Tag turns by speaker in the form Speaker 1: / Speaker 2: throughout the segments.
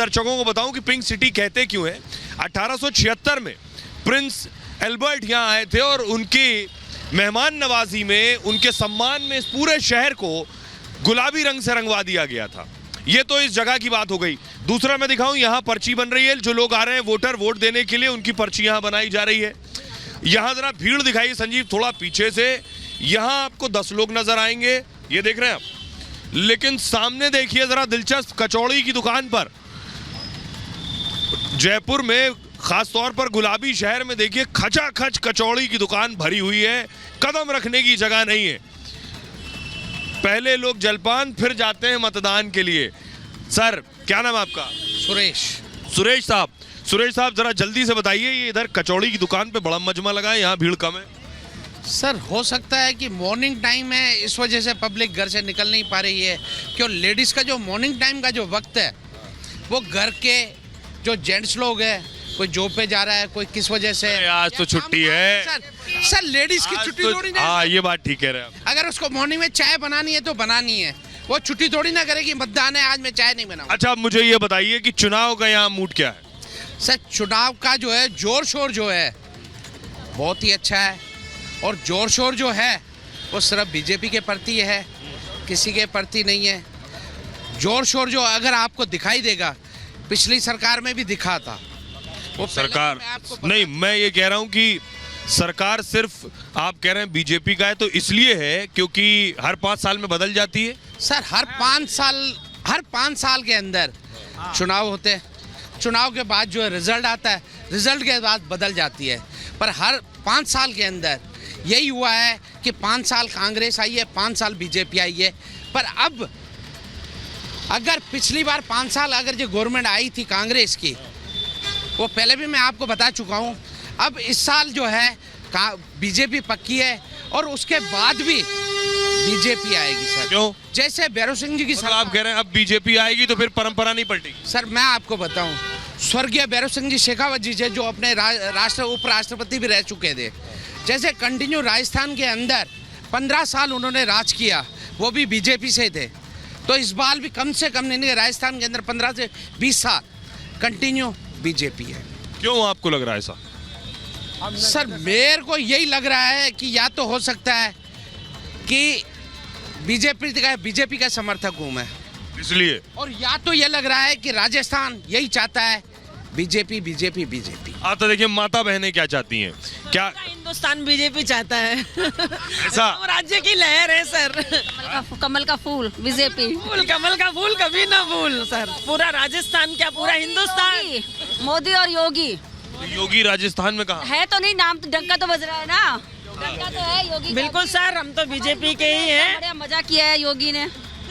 Speaker 1: दर्शकों को बताऊं कि पिंक सिटी कहते क्यों है। 1876 में प्रिंस एल्बर्ट यहाँ आए थे और उनकी मेहमान नवाजी में, उनके सम्मान में इस पूरे शहर को गुलाबी रंग से रंगवा दिया गया था। ये तो इस जगह की बात हो गई। दूसरा मैं दिखाऊं, यहाँ पर्ची बन रही है। जो लोग आ रहे हैं वोटर वोट देने के लिए, उनकी पर्ची यहाँ बनाई जा रही है। यहाँ जरा भीड़ दिखाई संजीव, थोड़ा पीछे से। यहाँ आपको 10 लोग नजर आएंगे, ये देख रहे हैं आप। लेकिन सामने देखिए जरा दिलचस्प, कचौड़ी की दुकान पर, जयपुर में खास तौर पर गुलाबी शहर में देखिए खचाखच कचौड़ी की दुकान भरी हुई है। कदम रखने की जगह नहीं है। पहले लोग जलपान, फिर जाते हैं मतदान के लिए। सर क्या नाम है आपका? सुरेश साहब जरा जल्दी से बताइए, ये इधर कचौड़ी की दुकान पे बड़ा मजमा लगा है, यहाँ भीड़ कम है।
Speaker 2: सर हो सकता है कि मॉर्निंग टाइम है, इस वजह से पब्लिक घर से निकल नहीं पा रही है। क्यों लेडीज का जो मॉर्निंग टाइम का जो वक्त है, वो घर के जो जेंट्स लोग हैं, कोई जॉब पे जा रहा है, कोई किस वजह से।
Speaker 1: आज तो छुट्टी है
Speaker 2: सर लेडीज की छुट्टी थोड़ी ना।
Speaker 1: हाँ ये बात ठीक कह रहे हैं।
Speaker 2: अगर उसको मॉर्निंग में चाय बनानी है तो बनानी है, वो छुट्टी थोड़ी ना करेगी मतदान है आज मैं चाय नहीं बनाऊंगा।
Speaker 1: अच्छा मुझे ये बताइए कि चुनाव का यहाँ मूड क्या है?
Speaker 2: सर चुनाव का जो है जोर शोर जो है बहुत ही अच्छा है, और जोर शोर जो है वो सिर्फ बीजेपी के प्रति है, किसी के प्रति नहीं है। जोर शोर जो अगर आपको दिखाई देगा, पिछली सरकार में भी दिखा था। वो
Speaker 1: सरकार नहीं, मैं ये कह रहा हूँ कि सरकार सिर्फ आप कह रहे हैं बीजेपी का है, तो इसलिए है क्योंकि हर 5 साल में बदल जाती है।
Speaker 2: सर हर 5 साल के अंदर चुनाव होते हैं। चुनाव के बाद जो है रिजल्ट आता है, रिजल्ट के बाद बदल जाती है। पर हर 5 साल के अंदर यही हुआ है कि 5 साल कांग्रेस आई है, 5 साल बीजेपी आई है। पर अब अगर पिछली बार 5 साल अगर जो गवर्नमेंट आई थी कांग्रेस की, वो पहले भी मैं आपको बता चुका हूँ। अब इस साल जो है बीजेपी पक्की है, और उसके बाद भी बीजेपी आएगी सर।
Speaker 1: क्यों?
Speaker 2: जैसे भैरव सिंह जी की
Speaker 1: मतलब आप कह रहे हैं अब बीजेपी आएगी तो फिर परंपरा नहीं पलटेगी?
Speaker 2: सर मैं आपको बताऊं, स्वर्गीय भैरव सिंह जी शेखावत जी जो अपने उपराष्ट्रपति भी रह चुके थे, जैसे कंटिन्यू राजस्थान के अंदर 15 साल उन्होंने राज किया, वो भी बीजेपी से थे। तो इस बार भी कम से कम नहीं, राजस्थान के अंदर 15 से 20 साल कंटिन्यू बीजेपी है। क्यों
Speaker 1: आपको लग रहा है ऐसा?
Speaker 2: सर मेरे को यही लग रहा है कि या तो हो सकता है कि बीजेपी का समर्थक हूँ मैं
Speaker 1: इसलिए,
Speaker 2: और या तो ये लग रहा है कि राजस्थान यही चाहता है बीजेपी।
Speaker 1: तो देखिए माता बहनें क्या चाहती हैं? क्या
Speaker 3: हिंदुस्तान बीजेपी चाहता है?
Speaker 1: ऐसा
Speaker 3: राज्य की लहर है सर।
Speaker 4: कमल का फूल बीजेपी।
Speaker 3: कमल का फूल कभी ना भूल सर। पूरा राजस्थान क्या पूरा हिंदुस्तान।
Speaker 4: मोदी और
Speaker 1: योगी राजस्थान में कहाँ
Speaker 4: है? तो नहीं, नाम तो डंका तो बज रहा है ना, डंका तो है योगी।
Speaker 3: बिल्कुल सर, हम तो बीजेपी के ही हैं।
Speaker 4: बड़ा मजा किया है योगी ने।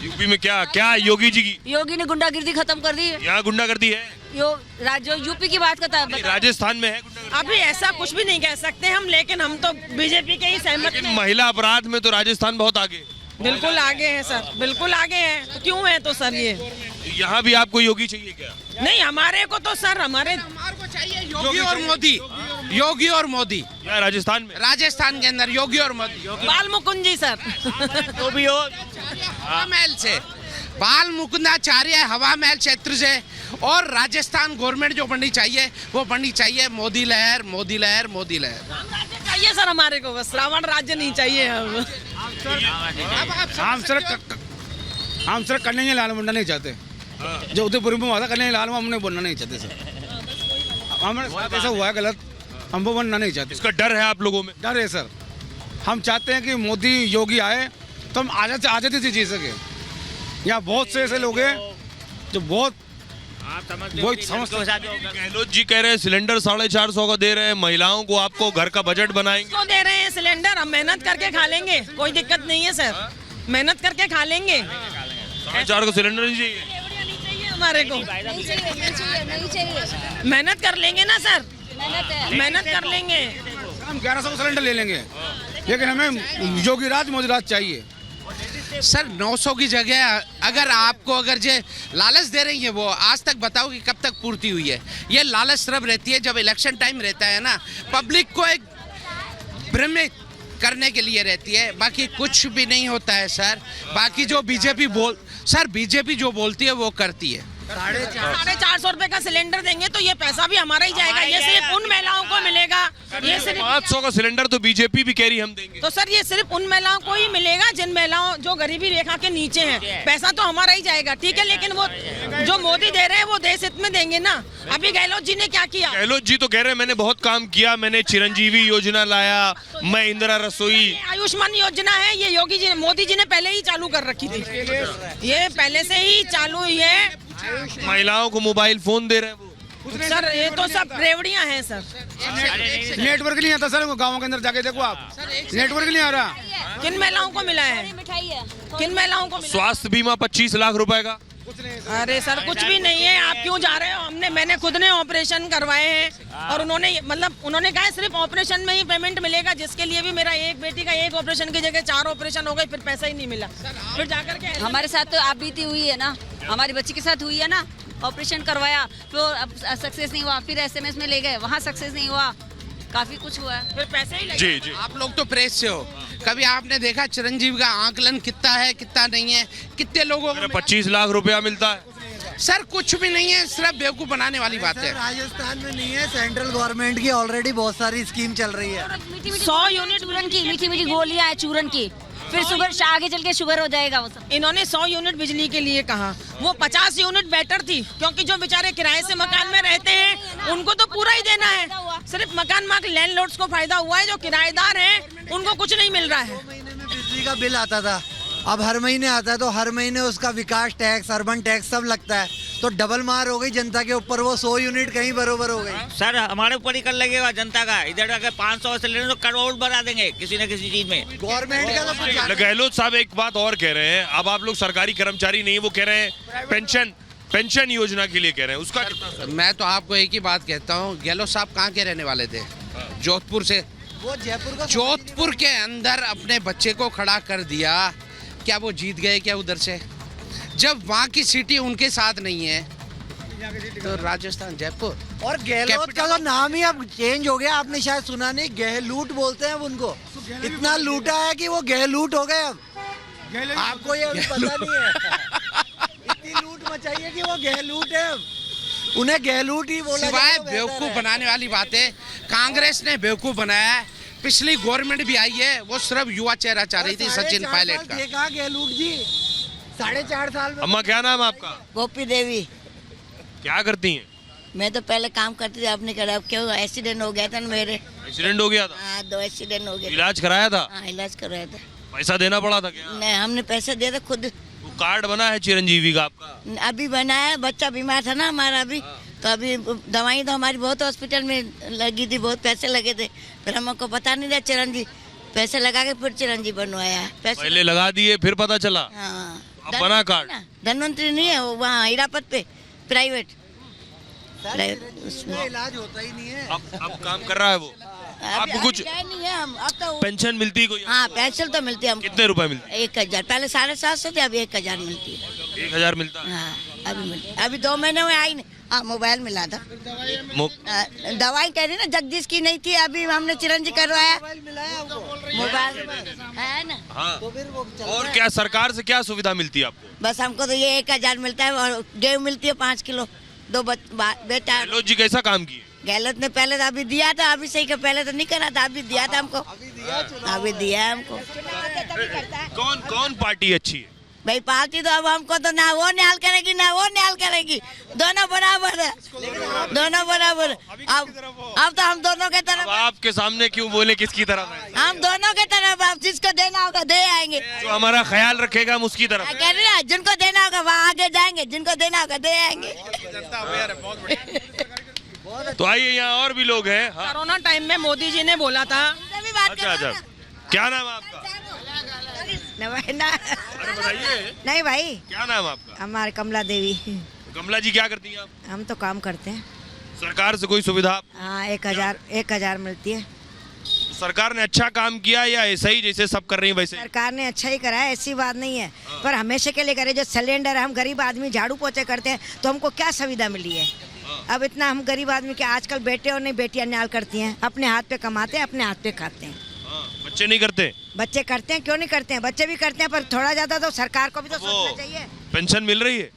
Speaker 1: यूपी में क्या योगी जी की?
Speaker 4: योगी ने गुंडागिर्दी खत्म कर दी।
Speaker 1: यहाँ गुंडागर्दी है?
Speaker 4: जो यूपी की बात करता है,
Speaker 1: राजस्थान में है
Speaker 3: अभी ऐसा कुछ भी नहीं कह सकते हम, लेकिन हम तो बीजेपी के ही सहमत हैं।
Speaker 1: महिला अपराध में तो राजस्थान बहुत आगे।
Speaker 3: बिल्कुल आगे है सर, बिल्कुल आगे है। तो क्यों है तो सर ये
Speaker 1: यहाँ भी आपको योगी चाहिए क्या?
Speaker 3: नहीं, हमारे को तो सर हमारे
Speaker 2: को चाहिए योगी और मोदी।
Speaker 1: राजस्थान
Speaker 2: के अंदर योगी और मोदी।
Speaker 3: बाल मुकुंद जी सर।
Speaker 1: तो भी हो
Speaker 2: हवा महल से, बाल मुकुंदाचार्य हवा महल क्षेत्र से, और राजस्थान गवर्नमेंट जो बननी चाहिए वो बननी चाहिए मोदी लहर।
Speaker 3: चाहिए सर हमारे को, बस रावण राज्य नहीं चाहिए।
Speaker 5: हम सर कन्हैया लाल बनना नहीं चाहते। जो उदयपुर में हुआ था कन्हैया लाल, हमने बनना नहीं चाहते सर। हमारे साथ ऐसा हुआ है गलत, हम वो बनना नहीं चाहते।
Speaker 1: इसका डर है आप लोगों में?
Speaker 5: डर है सर। हम चाहते हैं कि मोदी योगी आए तो हम आजादी से जी सके। यहाँ बहुत से ऐसे लोग हैं जो बहुत
Speaker 1: गहलोत जी कह रहे हैं सिलेंडर 450 का दे रहे हैं, महिलाओं को आपको घर का बजट बनाएंगे।
Speaker 3: तो दे रहे हैं सिलेंडर, हम मेहनत करके खा लेंगे, कोई दिक्कत नहीं है सर। मेहनत करके खा लेंगे।
Speaker 1: 450 का सिलेंडर नहीं चाहिए
Speaker 3: हमारे को। मेहनत कर लेंगे ना सर, मेहनत कर लेंगे।
Speaker 5: हम 1100 का सिलेंडर ले लेंगे, लेकिन हमें योगी राज मोदी राज चाहिए।
Speaker 2: सर 900 की जगह अगर आपको जो लालच दे रही है, वो आज तक बताओ कि कब तक पूर्ति हुई है? ये लालच सिर्फ रहती है जब इलेक्शन टाइम रहता है ना, पब्लिक को एक भ्रमित करने के लिए रहती है, बाकी कुछ भी नहीं होता है सर। बाकी जो बीजेपी जो बोलती है वो करती है।
Speaker 3: 450 रुपए का सिलेंडर देंगे तो ये पैसा भी हमारा ही जाएगा। ये सिर्फ उन महिलाओं को मिलेगा। ये सिर्फ
Speaker 1: 500 का सिलेंडर तो बीजेपी भी कह रही हम देंगे।
Speaker 3: तो सर ये सिर्फ उन महिलाओं को ही मिलेगा जिन महिलाओं जो गरीबी रेखा के नीचे हैं। पैसा तो हमारा ही जाएगा, ठीक है, लेकिन वो जो मोदी दे रहे हैं वो देश हित में देंगे ना। अभी गहलोत जी ने क्या किया?
Speaker 1: गहलोत जी तो कह रहे हैं मैंने बहुत काम किया, मैंने चिरंजीवी योजना लाया, मैं इंदिरा रसोई।
Speaker 3: आयुष्मान योजना है, ये योगी जी मोदी जी ने पहले ही चालू कर रखी थी। ये पहले से ही चालू हुई है।
Speaker 1: महिलाओं को मोबाइल फोन दे रहे हैं वो।
Speaker 3: सर ये तो सब रेवड़ियां हैं सर।
Speaker 5: नेटवर्क नहीं आता सर, गाँव के अंदर जाके देखो आप, नेटवर्क नहीं आ रहा।
Speaker 3: किन महिलाओं को मिला है?
Speaker 4: मिठाई है।
Speaker 3: किन महिलाओं को मिला?
Speaker 1: स्वास्थ्य बीमा 25 लाख रुपए का।
Speaker 3: अरे सर कुछ भी नहीं है, आप क्यों जा रहे हो? मैंने खुद ने ऑपरेशन करवाए हैं और उन्होंने कहा सिर्फ ऑपरेशन में ही पेमेंट मिलेगा, जिसके लिए भी मेरा एक बेटी का एक ऑपरेशन की जगह 4 ऑपरेशन हो गए, फिर पैसा ही नहीं मिला। फिर जाकर के
Speaker 4: हमारे साथ तो आप बीती हुई है ना, हमारी बच्ची के साथ हुई है ना, ऑपरेशन करवाया फिर सक्सेस नहीं हुआ, फिर एसएमएस में ले गए, वहाँ सक्सेस नहीं हुआ, काफी कुछ हुआ है,
Speaker 3: फिर पैसे ही लगे।
Speaker 1: जी जी।
Speaker 2: आप लोग तो प्रेस से हो, कभी आपने देखा चिरंजीवी का आंकलन कितना है कितना नहीं है, कितने लोगों को
Speaker 1: 25 लाख रुपया मिलता है।
Speaker 2: सर कुछ भी नहीं है, सिर्फ बेवकूफ बनाने वाली बात है।
Speaker 6: राजस्थान में नहीं है, सेंट्रल गवर्नमेंट की ऑलरेडी बहुत सारी स्कीम चल रही है।
Speaker 4: 100 यूनिट चूरन की, मीठी मीठी गोलियां है चूरन की, फिर शुगर आगे चल के शुगर हो जाएगा वो सब।
Speaker 3: इन्होंने 100 यूनिट बिजली के लिए कहा, वो 50 यूनिट बेटर थी, क्योंकि जो बेचारे किराए से मकान में रहते हैं उनको तो पूरा ही देना है। सिर्फ मकान मालिक लैंडलॉर्ड्स को फायदा हुआ है, जो किराएदार हैं उनको कुछ नहीं मिल रहा है।
Speaker 6: महीने में बिजली का बिल आता था, अब हर महीने आता है, तो हर महीने उसका विकास टैक्स, अर्बन टैक्स सब लगता है, तो डबल मार हो गई जनता के ऊपर। वो 100 यूनिट कहीं बरोबर हो गई।
Speaker 7: सर हमारे ऊपर ही कर लगेगा जनता का। इधर अगर 500 सिलेंडर तो करोड़ बढ़ा देंगे किसी न किसी चीज में।
Speaker 6: गवर्नमेंट का तो कुछ
Speaker 1: गहलोत साहब एक बात और कह रहे हैं, अब आप लोग सरकारी कर्मचारी नहीं, वो कह रहे हैं पेंशन योजना के लिए कह रहे हैं, उसका कितना?
Speaker 2: मैं तो आपको एक ही बात कहता हूँ, गहलोत साहब कहाँ के रहने वाले थे? जोधपुर से।
Speaker 6: वो जयपुर का
Speaker 2: जोधपुर के अंदर अपने बच्चे को खड़ा कर दिया, क्या वो जीत गए क्या उधर से? जब वहाँ की सिटी उनके साथ नहीं है तो राजस्थान जयपुर।
Speaker 6: और गहलोत का तो नाम ही अब चेंज हो गया, आपने शायद सुना नहीं, गहलूट बोलते हैं अब उनको। इतना लूटा है कि वो गहलूट हो गए अब। आपको ये अभी पता नहीं है, इतनी लूट मचाई है कि वो गहलूट है अब। उन्हें गहलूट ही बोला
Speaker 2: सिवाय
Speaker 6: जाए तो बेहतर
Speaker 2: बेवकूफ
Speaker 6: है।
Speaker 2: बनाने वाली बातें कांग्रेस ने बेवकूफ बनाया है। पिछली गवर्नमेंट भी आई है, वो सिर्फ युवा चेहरा चाह रही थी,
Speaker 6: और
Speaker 2: सचिन
Speaker 6: 4.5
Speaker 2: पायलट
Speaker 6: साल
Speaker 2: का।
Speaker 6: देखा गहलूट जी, 4.5 साल में।
Speaker 1: अम्मा क्या नाम है आपका?
Speaker 8: गोपी देवी।
Speaker 1: क्या करती हैं?
Speaker 8: मैं तो पहले काम करती थी, आपने करा, अब क्या हुआ, एक्सीडेंट हो गया था ना मेरे।
Speaker 1: एक्सीडेंट हो गया था?
Speaker 8: हाँ 2 एक्सीडेंट हो गए।
Speaker 1: इलाज कराया था?
Speaker 8: हाँ इलाज करवाया था।
Speaker 1: पैसा देना पड़ा था क्या?
Speaker 8: नहीं हमने पैसे दिया था खुद।
Speaker 1: वो कार्ड बना है चिरंजीवी का आपका?
Speaker 8: अभी बनाया, बच्चा बीमार था ना हमारा अभी, तो अभी दवाई तो हमारी बहुत हॉस्पिटल में लगी थी, बहुत पैसे लगे थे, फिर हमको पता नहीं था, चिरंजी पैसे लगा के फिर चिरंजी बनवाया पैसे।
Speaker 1: पहले लगा दिए फिर पता चला?
Speaker 8: हाँ
Speaker 1: अब बना कार्ड?
Speaker 8: धनवंतरी नहीं है वो, वहाँ हीरापत पे प्राइवेट।
Speaker 6: उसमें इलाज होता ही नहीं है।
Speaker 1: अब काम कर रहा है वो? आपको कुछ
Speaker 8: नहीं है हम, अब तो
Speaker 1: पेंशन मिलती है कोई?
Speaker 8: हाँ पेंशन तो मिलती है हमको।
Speaker 1: कितने रुपए मिलते
Speaker 8: 1000, पहले 750 थे, अभी 1000 मिलती है।
Speaker 1: हैं? 1000 मिलता है?
Speaker 8: हाँ अभी मिलती, अभी 2 महीने में आई नहीं। हाँ मोबाइल मिला था। दवाई कह रही ना जगदीश की नहीं थी, अभी हमने चिरंजी करवाया। मोबाइल है ना।
Speaker 1: हाँ।
Speaker 6: तो फिर वो चल
Speaker 1: और क्या सरकार से क्या सुविधा मिलती है आपको?
Speaker 8: बस हमको तो ये 1000 मिलता है, और गेहूँ मिलती है 5 किलो, 2 बेटा।
Speaker 1: गहलोत जी कैसा काम किए?
Speaker 8: गहलोत ने पहले तो अभी दिया था, अभी सही का पहले तो नहीं करा था, अभी दिया था हमको, अभी दिया है हमको।
Speaker 1: कौन कौन पार्टी अच्छी है?
Speaker 8: भाई पार्टी तो अब हमको तो ना वो न्याल करेगी ना वो न्याल करेगी, दोनों बराबर है, दोनों बराबर। अब तो हम दोनों के
Speaker 1: अब
Speaker 8: तरफ,
Speaker 1: आपके सामने क्यों बोले किसकी तरफ है?
Speaker 8: हम दोनों के तरफ, आप जिसको देना होगा दे आएंगे।
Speaker 1: जो हमारा ख्याल रखेगा हम उसकी तरफ।
Speaker 8: कह रही है जिनको देना होगा वहाँ आगे जाएंगे, जिनको देना होगा दे आएंगे।
Speaker 1: तो आइए यहाँ और भी लोग हैं। हाँ।
Speaker 3: कोरोना टाइम में मोदी जी ने बोला था।
Speaker 1: अच्छा अच्छा, क्या नाम है आपका? अरे बताइए,
Speaker 9: नहीं भाई,
Speaker 1: क्या नाम है आपका?
Speaker 9: हमारे कमला देवी।
Speaker 1: कमला जी क्या करती हैं आप?
Speaker 9: हम तो काम करते हैं।
Speaker 1: सरकार से कोई सुविधा?
Speaker 9: हाँ 1000 मिलती है।
Speaker 1: सरकार ने अच्छा काम किया या ऐसा ही जैसे सब कर रही है वैसे?
Speaker 9: सरकार ने अच्छा ही करा है, ऐसी बात नहीं है, पर हमेशा के लिए करे। जो सिलेंडर है, हम गरीब आदमी झाड़ू पोछे करते हैं, तो हमको क्या सुविधा मिली है? अब इतना हम गरीब आदमी के, आजकल बेटे और नहीं बेटियां न्याल करती हैं, अपने हाथ पे कमाते हैं, अपने हाथ पे खाते हैं।
Speaker 1: बच्चे नहीं करते?
Speaker 9: बच्चे करते हैं, क्यों नहीं करते हैं, बच्चे भी करते हैं, पर थोड़ा ज्यादा तो सरकार को भी तो सोचना चाहिए।
Speaker 1: पेंशन मिल रही है?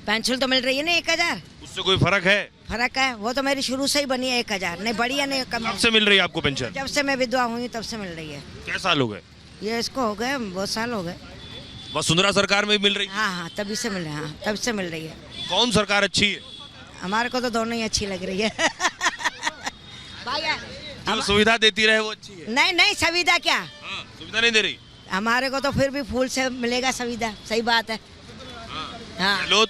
Speaker 9: पेंशन तो मिल रही है ना 1000।
Speaker 1: उससे कोई फर्क है?
Speaker 9: फर्क है, वो तो मेरी शुरू से ही बनी है 1000, नहीं बढ़ी है नहीं कम।
Speaker 1: कब से मिल रही है आपको पेंशन?
Speaker 9: जब से मैं विधवा हुई तब से मिल रही है।
Speaker 1: क्या साल हो गए?
Speaker 9: ये इसको हो गए बहुत साल हो गए।
Speaker 1: वसुंधरा सरकार में भी मिल रही है?
Speaker 9: हाँ तभी से मिल रही है, हाँ तब से मिल रही है।
Speaker 1: कौन सरकार अच्छी है?
Speaker 9: हमारे को तो दोनों ही अच्छी लग रही है। भाई
Speaker 1: जो सुविधा देती रहे वो अच्छी है?
Speaker 9: नहीं नहीं, सुविधा क्या,
Speaker 1: हाँ, सुविधा नहीं दे रही।
Speaker 9: हमारे को तो फिर भी फूल से मिलेगा सुविधा, सही बात है। हाँ
Speaker 1: गहलोत?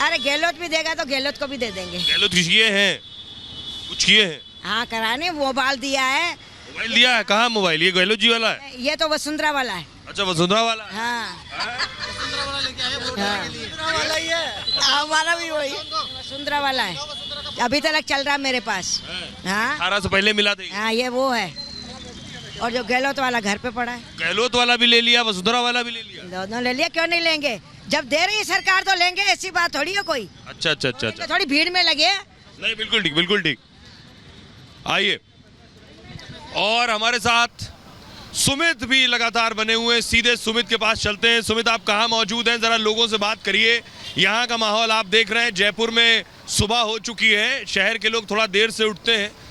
Speaker 9: अरे गहलोत भी देगा तो गहलोत को भी दे देंगे।
Speaker 1: गहलोत किए हैं, कुछ किए हैं?
Speaker 9: हाँ कराने, मोबाइल दिया है।
Speaker 1: मोबाइल दिया है? कहाँ मोबाइल? ये गहलोत जी वाला है?
Speaker 9: ये तो वसुंधरा वाला है।
Speaker 1: अच्छा वसुंधरा वाला है।
Speaker 9: हाँ
Speaker 6: हमारा भी वही
Speaker 9: वसुंधरा वाला है, अभी तक चल रहा है मेरे पास। हाँ
Speaker 1: 18 से पहले मिला था।
Speaker 9: हाँ ये वो है, और जो गहलोत वाला घर पे पड़ा है।
Speaker 1: गहलोत वाला भी ले लिया, वसुंधरा वाला भी ले लिया।
Speaker 9: दोनों ले लिया, क्यों नहीं लेंगे, जब दे रही है सरकार तो लेंगे, ऐसी बात थोड़ी है कोई।
Speaker 1: अच्छा अच्छा अच्छा अच्छा,
Speaker 9: थोड़ी भीड़ में लगे।
Speaker 1: नहीं बिल्कुल ठीक, बिल्कुल ठीक। आइए, और हमारे साथ सुमित भी लगातार बने हुए हैं, सीधे सुमित के पास चलते हैं। सुमित, आप कहाँ मौजूद हैं, जरा लोगों से बात करिए। यहाँ का माहौल आप देख रहे हैं, जयपुर में सुबह हो चुकी है, शहर के लोग थोड़ा देर से उठते हैं,